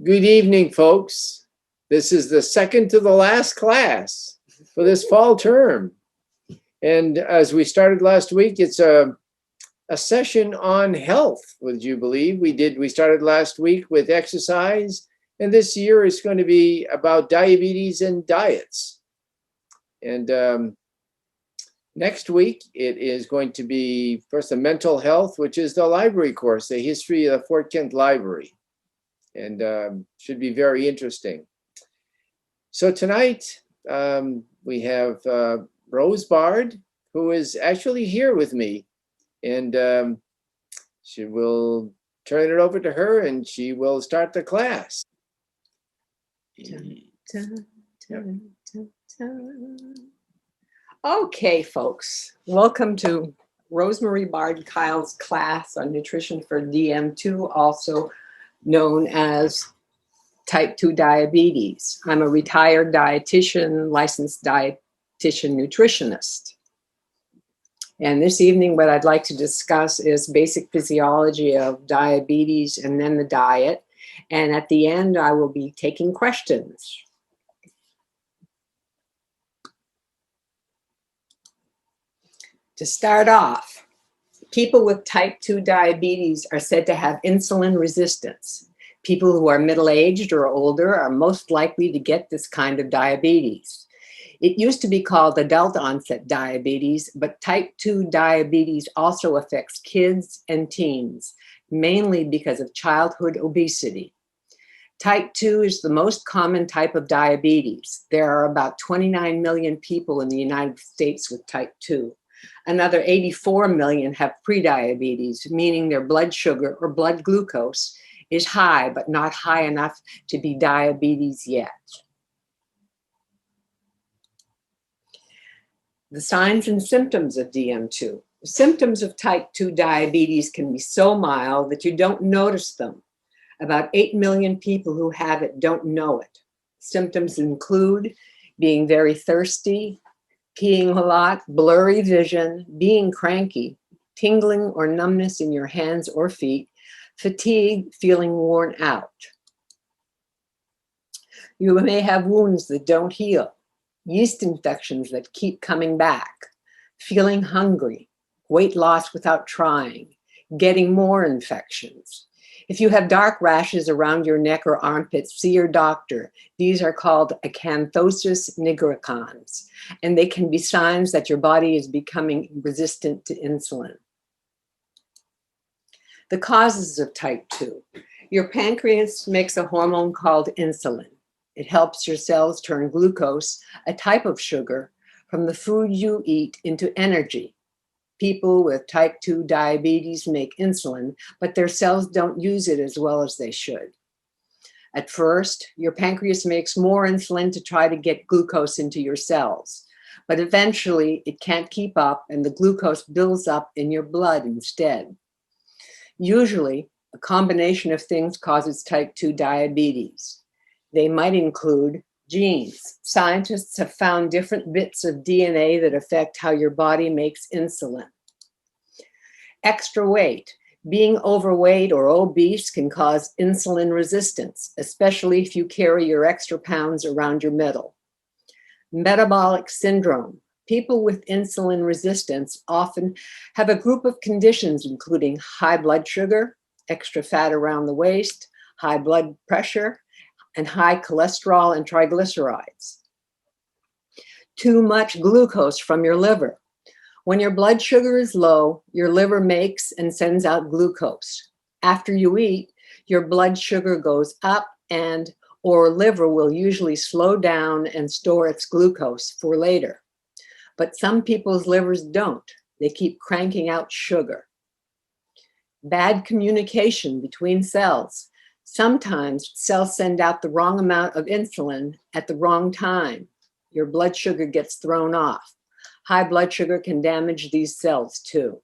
Good evening, folks. This is the second to the last class for this fall term. And as we started last week, it's a session on health, would you believe? We started last week with exercise, and this year it's going to be about diabetes and diets. And next week, it is going to be first the mental health, which is the library course, the history of the Fort Kent Library. And should be very interesting. So tonight we have Rose Bard, who is actually here with me, and she will turn it over to her, and she will start the class. Dun, dun, dun, dun. Okay, folks, welcome to Rosemary Bard Kyle's class on nutrition for DM2, also known as type 2 diabetes. I'm a retired dietitian, licensed dietitian nutritionist. And this evening, what I'd like to discuss is basic physiology of diabetes and then the diet. And at the end, I will be taking questions. To start off, people with type 2 diabetes are said to have insulin resistance. People who are middle-aged or older are most likely to get this kind of diabetes. It used to be called adult onset diabetes, but type 2 diabetes also affects kids and teens, mainly because of childhood obesity. Type 2 is the most common type of diabetes. There are about 29 million people in the United States with type 2. Another 84 million have prediabetes, meaning their blood sugar or blood glucose is high, but not high enough to be diabetes yet. The signs and symptoms of DM2. The symptoms of type 2 diabetes can be so mild that you don't notice them. About 8 million people who have it don't know it. Symptoms include being very thirsty, peeing a lot, blurry vision, being cranky, tingling or numbness in your hands or feet, fatigue, feeling worn out. You may have wounds that don't heal, yeast infections that keep coming back, feeling hungry, weight loss without trying, getting more infections. If you have dark rashes around your neck or armpits, see your doctor. These are called acanthosis nigricans, and they can be signs that your body is becoming resistant to insulin. The causes of type 2. Your pancreas makes a hormone called insulin. It helps your cells turn glucose, a type of sugar, from the food you eat into energy. People with type 2 diabetes make insulin, but their cells don't use it as well as they should. At first, your pancreas makes more insulin to try to get glucose into your cells, but eventually it can't keep up and the glucose builds up in your blood instead. Usually, a combination of things causes type 2 diabetes. They might include genes. Scientists have found different bits of DNA that affect how your body makes insulin. Extra weight. Being overweight or obese can cause insulin resistance, especially if you carry your extra pounds around your middle. Metabolic syndrome. People with insulin resistance often have a group of conditions including high blood sugar, extra fat around the waist, high blood pressure, and high cholesterol and triglycerides. Too much glucose from your liver. When your blood sugar is low, your liver makes and sends out glucose. After you eat, your blood sugar goes up or liver will usually slow down and store its glucose for later. But some people's livers don't. They keep cranking out sugar. Bad communication between cells. Sometimes cells send out the wrong amount of insulin at the wrong time. Your blood sugar gets thrown off. High blood sugar can damage these cells too.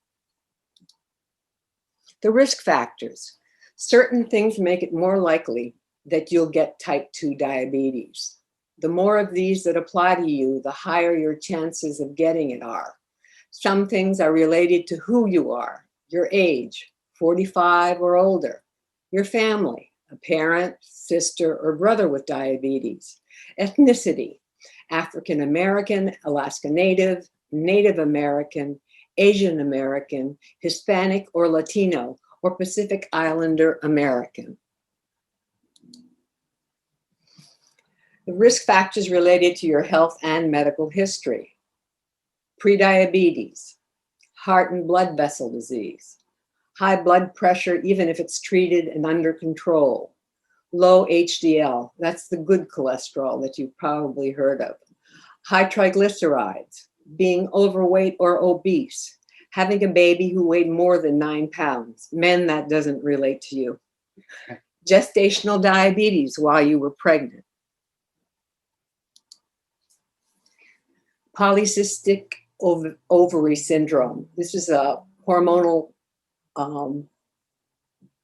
The risk factors. Certain things make it more likely that you'll get type 2 diabetes. The more of these that apply to you, the higher your chances of getting it are. Some things are related to who you are, your age, 45 or older, your family, a parent, sister, or brother with diabetes. Ethnicity, African American, Alaska Native, Native American, Asian American, Hispanic or Latino, or Pacific Islander American. The risk factors related to your health and medical history: prediabetes, heart and blood vessel disease, high blood pressure even if it's treated and under control, low HDL, that's the good cholesterol that you've probably heard of, high triglycerides, being overweight or obese, having a baby who weighed more than 9 pounds. Men, that doesn't relate to you. Gestational diabetes while you were pregnant. Polycystic ovary syndrome. This is a hormonal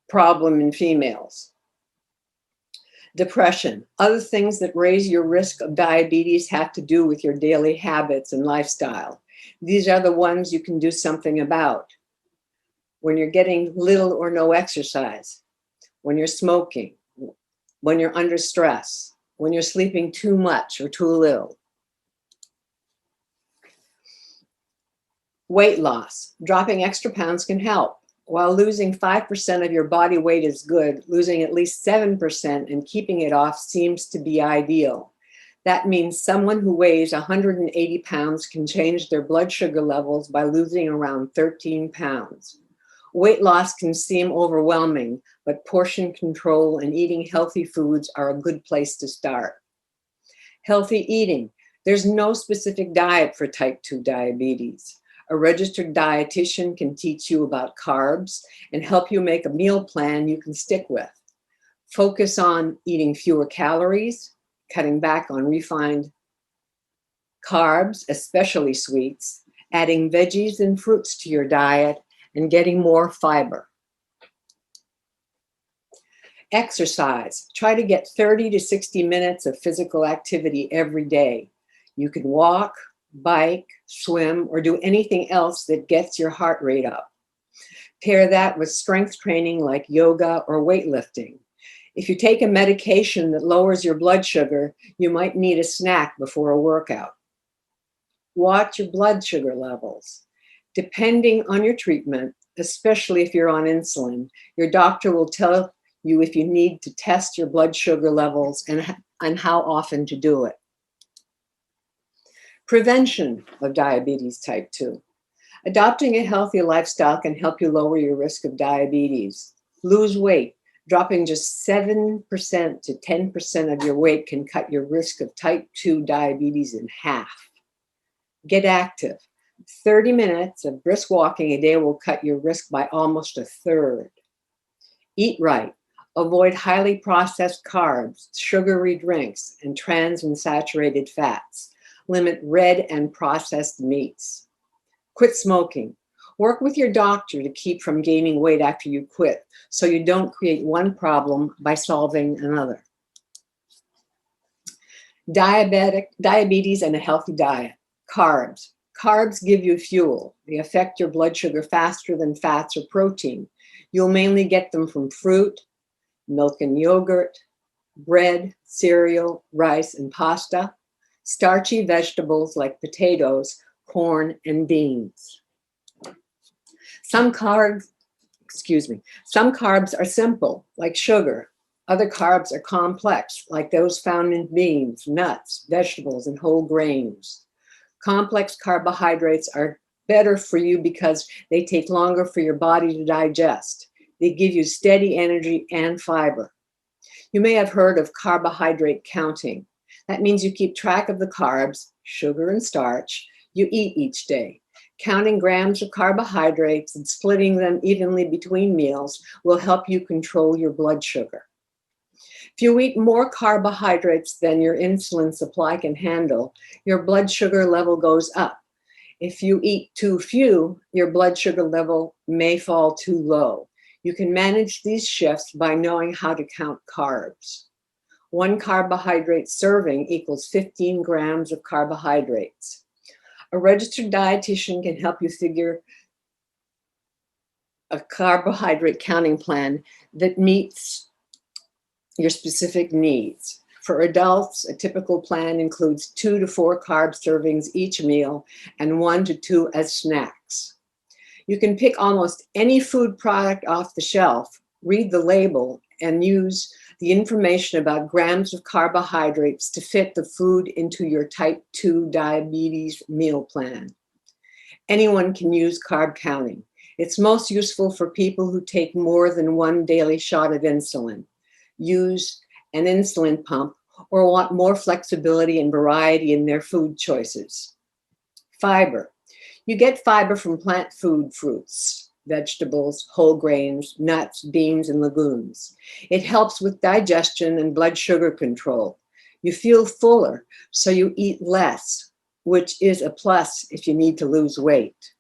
problem in females. Depression. Other things that raise your risk of diabetes have to do with your daily habits and lifestyle. These are the ones you can do something about. When you're getting little or no exercise, when you're smoking, when you're under stress, when you're sleeping too much or too little. Weight loss. Dropping extra pounds can help. While losing 5% of your body weight is good, losing at least 7% and keeping it off seems to be ideal. That means someone who weighs 180 pounds can change their blood sugar levels by losing around 13 pounds. Weight loss can seem overwhelming, but portion control and eating healthy foods are a good place to start. Healthy eating. There's no specific diet for type 2 diabetes. A registered dietitian can teach you about carbs and help you make a meal plan you can stick with. Focus on eating fewer calories, cutting back on refined carbs, especially sweets, adding veggies and fruits to your diet, and getting more fiber. Exercise. Try to get 30 to 60 minutes of physical activity every day. You can walk, bike, swim, or do anything else that gets your heart rate up. Pair that with strength training like yoga or weightlifting. If you take a medication that lowers your blood sugar, you might need a snack before a workout. Watch your blood sugar levels. Depending on your treatment, especially if you're on insulin, your doctor will tell you if you need to test your blood sugar levels and how often to do it. Prevention of diabetes type 2. Adopting a healthy lifestyle can help you lower your risk of diabetes. Lose weight. Dropping just 7% to 10% of your weight can cut your risk of type 2 diabetes in half. Get active. 30 minutes of brisk walking a day will cut your risk by almost a third. Eat right. Avoid highly processed carbs, sugary drinks, and trans and saturated fats. Limit red and processed meats. Quit smoking. Work with your doctor to keep from gaining weight after you quit, so you don't create one problem by solving another. Diabetes and a healthy diet. Carbs. Carbs give you fuel. They affect your blood sugar faster than fats or protein. You'll mainly get them from fruit, milk and yogurt, bread, cereal, rice, and pasta, starchy vegetables like potatoes, corn, and beans. Some carbs are simple, like sugar. Other carbs are complex, like those found in beans, nuts, vegetables, and whole grains. Complex carbohydrates are better for you because they take longer for your body to digest. They give you steady energy and fiber. You may have heard of carbohydrate counting. That means you keep track of the carbs, sugar and starch, you eat each day. Counting grams of carbohydrates and splitting them evenly between meals will help you control your blood sugar. If you eat more carbohydrates than your insulin supply can handle, your blood sugar level goes up. If you eat too few, your blood sugar level may fall too low. You can manage these shifts by knowing how to count carbs. 1 carbohydrate serving equals 15 grams of carbohydrates. A registered dietitian can help you figure a carbohydrate counting plan that meets your specific needs. For adults, a typical plan includes 2 to 4 carb servings each meal and 1 to 2 as snacks. You can pick almost any food product off the shelf, read the label, and use the information about grams of carbohydrates to fit the food into your type 2 diabetes meal plan. Anyone can use carb counting. It's most useful for people who take more than 1 daily shot of insulin, use an insulin pump, or want more flexibility and variety in their food choices. Fiber. You get fiber from plant food, fruits, vegetables, whole grains, nuts, beans, and legumes. It helps with digestion and blood sugar control. You feel fuller, so you eat less, which is a plus if you need to lose weight.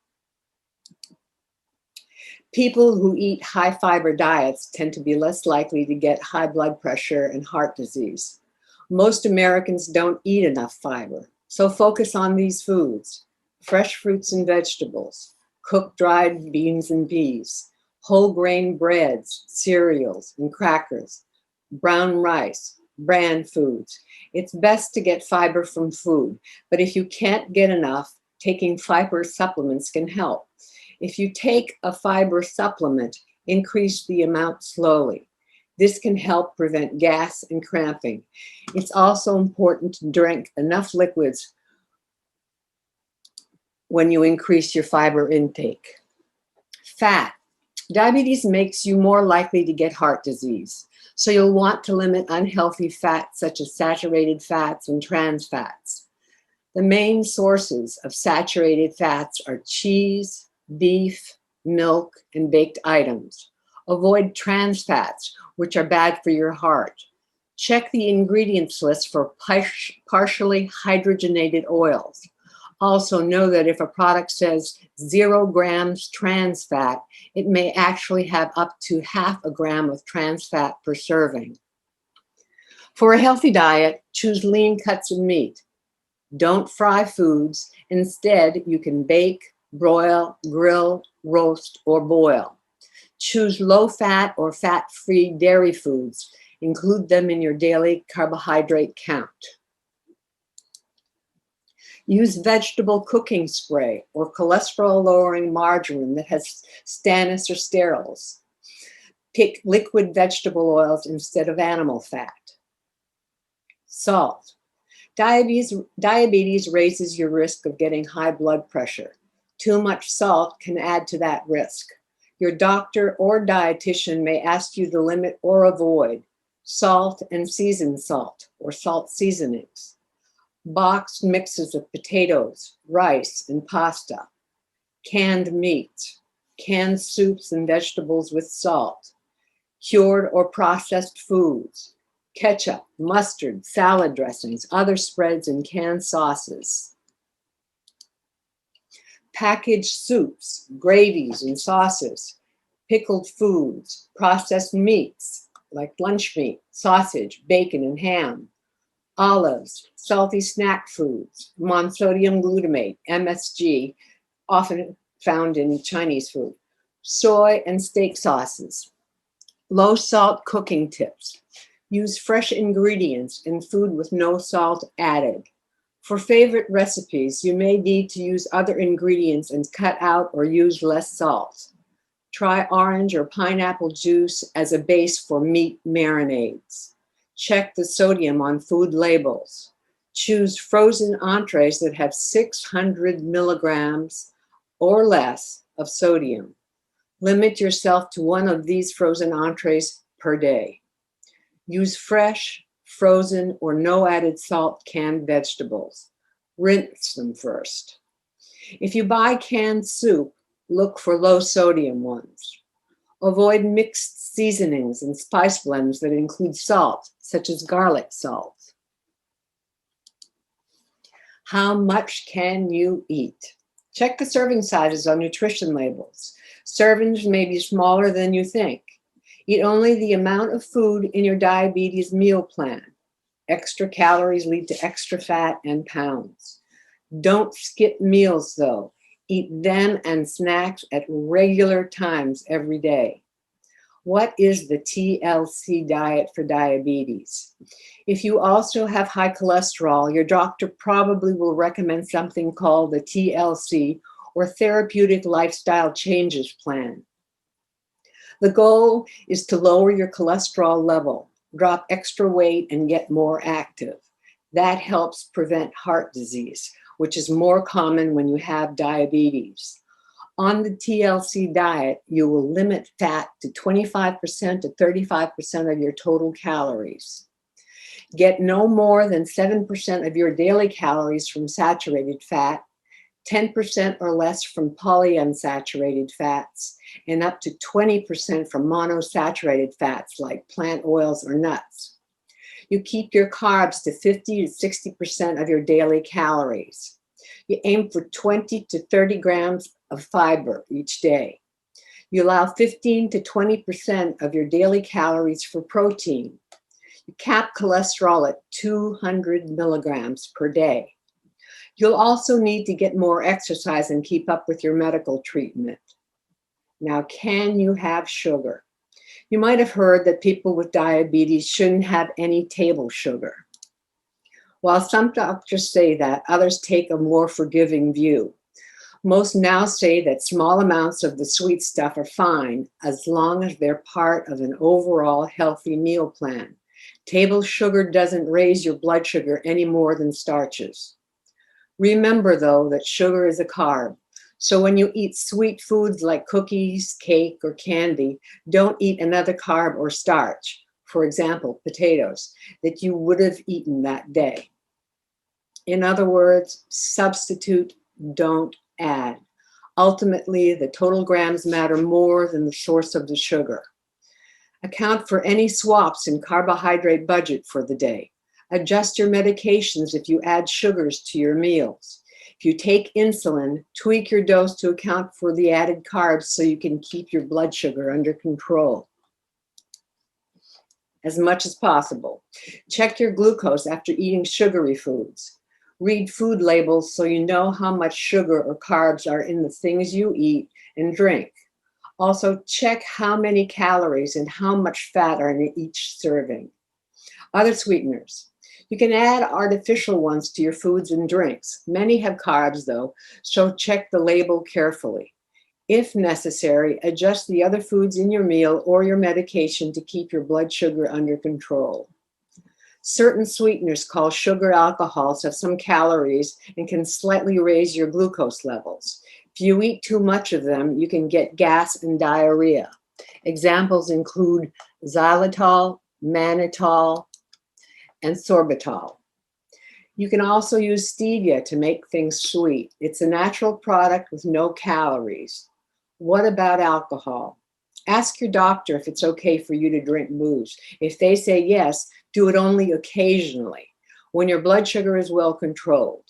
People who eat high fiber diets tend to be less likely to get high blood pressure and heart disease. Most Americans don't eat enough fiber, so focus on these foods: fresh fruits and vegetables, cooked dried beans and peas, whole grain breads, cereals, and crackers, brown rice, bran foods. It's best to get fiber from food, but if you can't get enough, taking fiber supplements can help. If you take a fiber supplement, increase the amount slowly. This can help prevent gas and cramping. It's also important to drink enough liquids when you increase your fiber intake. Fat. Diabetes makes you more likely to get heart disease, so you'll want to limit unhealthy fats such as saturated fats and trans fats. The main sources of saturated fats are cheese, beef, milk, and baked items. Avoid trans fats, which are bad for your heart. Check the ingredients list for partially hydrogenated oils. Also know that if a product says 0 grams trans fat, it may actually have up to half a gram of trans fat per serving. For a healthy diet, choose lean cuts of meat. Don't fry foods. Instead, you can bake, broil, grill, roast, or boil. Choose low-fat or fat-free dairy foods. Include them in your daily carbohydrate count. Use vegetable cooking spray or cholesterol-lowering margarine that has stannous or sterols. Pick liquid vegetable oils instead of animal fat. Salt. Diabetes raises your risk of getting high blood pressure. Too much salt can add to that risk. Your doctor or dietitian may ask you to limit or avoid salt and seasoned salt or salt seasonings, boxed mixes of potatoes, rice, and pasta, canned meats, canned soups and vegetables with salt, cured or processed foods, ketchup, mustard, salad dressings, other spreads, and canned sauces. Packaged soups, gravies, and sauces, pickled foods, processed meats like lunch meat, sausage, bacon, and ham, olives, salty snack foods, monosodium glutamate, MSG, often found in Chinese food, soy and steak sauces. Low salt cooking tips. Use fresh ingredients in food with no salt added. For favorite recipes, you may need to use other ingredients and cut out or use less salt. Try orange or pineapple juice as a base for meat marinades. Check the sodium on food labels. Choose frozen entrees that have 600 milligrams or less of sodium. Limit yourself to one of these frozen entrees per day. Use fresh, frozen, or no added salt canned vegetables. Rinse them first. If you buy canned soup, look for low sodium ones. Avoid mixed seasonings and spice blends that include salt, such as garlic salt. How much can you eat? Check the serving sizes on nutrition labels. Servings may be smaller than you think. Eat only the amount of food in your diabetes meal plan. Extra calories lead to extra fat and pounds. Don't skip meals though. Eat them and snacks at regular times every day. What is the TLC diet for diabetes? If you also have high cholesterol, your doctor probably will recommend something called the TLC or Therapeutic Lifestyle Changes Plan. The goal is to lower your cholesterol level, drop extra weight, and get more active. That helps prevent heart disease, which is more common when you have diabetes. On the TLC diet, you will limit fat to 25% to 35% of your total calories. Get no more than 7% of your daily calories from saturated fat, 10% or less from polyunsaturated fats, and up to 20% from monosaturated fats like plant oils or nuts. You keep your carbs to 50 to 60% of your daily calories. You aim for 20 to 30 grams of fiber each day. You allow 15 to 20% of your daily calories for protein. You cap cholesterol at 200 milligrams per day. You'll also need to get more exercise and keep up with your medical treatment. Now, can you have sugar? You might have heard that people with diabetes shouldn't have any table sugar. While some doctors say that, others take a more forgiving view. Most now say that small amounts of the sweet stuff are fine as long as they're part of an overall healthy meal plan. Table sugar doesn't raise your blood sugar any more than starches. Remember, though, that sugar is a carb. So when you eat sweet foods like cookies, cake, or candy, don't eat another carb or starch, for example, potatoes, that you would have eaten that day. In other words, substitute, don't add. Ultimately, the total grams matter more than the source of the sugar. Account for any swaps in carbohydrate budget for the day. Adjust your medications if you add sugars to your meals. If you take insulin, tweak your dose to account for the added carbs so you can keep your blood sugar under control as much as possible. Check your glucose after eating sugary foods. Read food labels so you know how much sugar or carbs are in the things you eat and drink. Also, check how many calories and how much fat are in each serving. Other sweeteners. You can add artificial ones to your foods and drinks. Many have carbs, though, so check the label carefully. If necessary, adjust the other foods in your meal or your medication to keep your blood sugar under control. Certain sweeteners called sugar alcohols have some calories and can slightly raise your glucose levels. If you eat too much of them, you can get gas and diarrhea. Examples include xylitol, mannitol, and sorbitol. You can also use stevia to make things sweet. It's a natural product with no calories. What about alcohol? Ask your doctor if it's okay for you to drink booze. If they say yes, do it only occasionally, when your blood sugar is well controlled.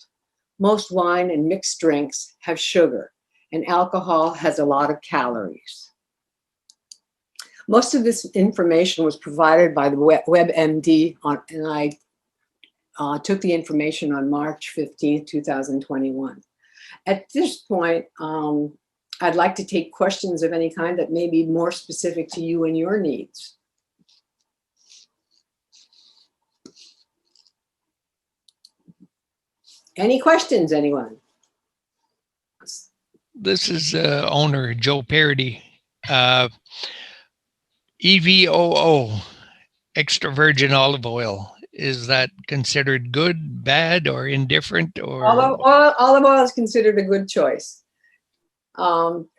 Most wine and mixed drinks have sugar, and alcohol has a lot of calories. Most of this information was provided by the WebMD, and I took the information on March 15th, 2021. At this point, I'd like to take questions of any kind that may be more specific to you and your needs. Any questions, anyone? This is owner Joe Parody. EVOO, extra virgin olive oil. Is that considered good, bad, or indifferent? Or olive oil is considered a good choice.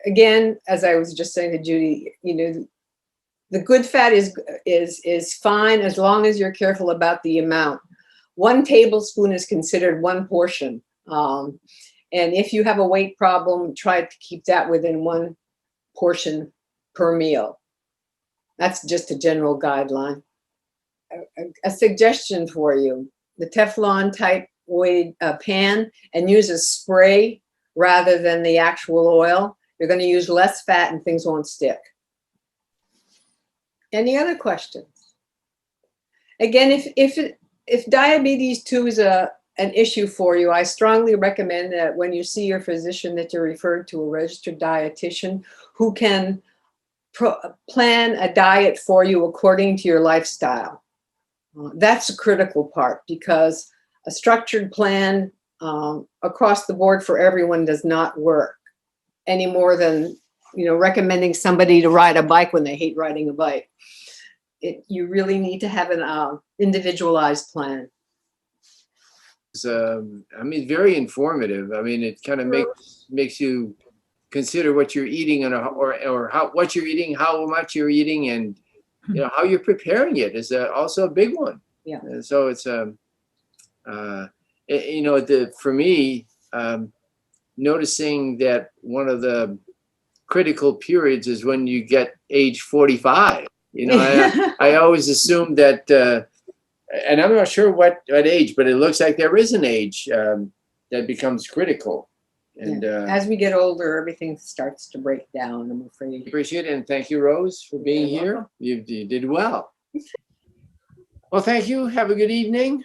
Again, as I was just saying to Judy, the good fat is fine as long as you're careful about the amount. 1 tablespoon is considered 1 portion. And if you have a weight problem, try to keep that within 1 portion per meal. That's just a general guideline. A suggestion for you, the Teflon type pan, and use a spray rather than the actual oil. You're going to use less fat and things won't stick. Any other questions? Again, if diabetes too is an issue for you, I strongly recommend that when you see your physician that you're referred to a registered dietitian who can plan a diet for you according to your lifestyle. That's a critical part, because a structured plan across the board for everyone does not work any more than, recommending somebody to ride a bike when they hate riding a bike. You really need to have an individualized plan. It's, very informative. It kind of makes you consider what you're eating or how what you're eating, how much you're eating, and how you're preparing it is also a big one. Yeah. And so it's for me, noticing that one of the critical periods is when you get age 45. I always assumed that, and I'm not sure what age, but it looks like there is an age that becomes critical. And as we get older, everything starts to break down, I'm afraid. Appreciate it, and thank you, Rose, for being here. You did well. Well, thank you. Have a good evening.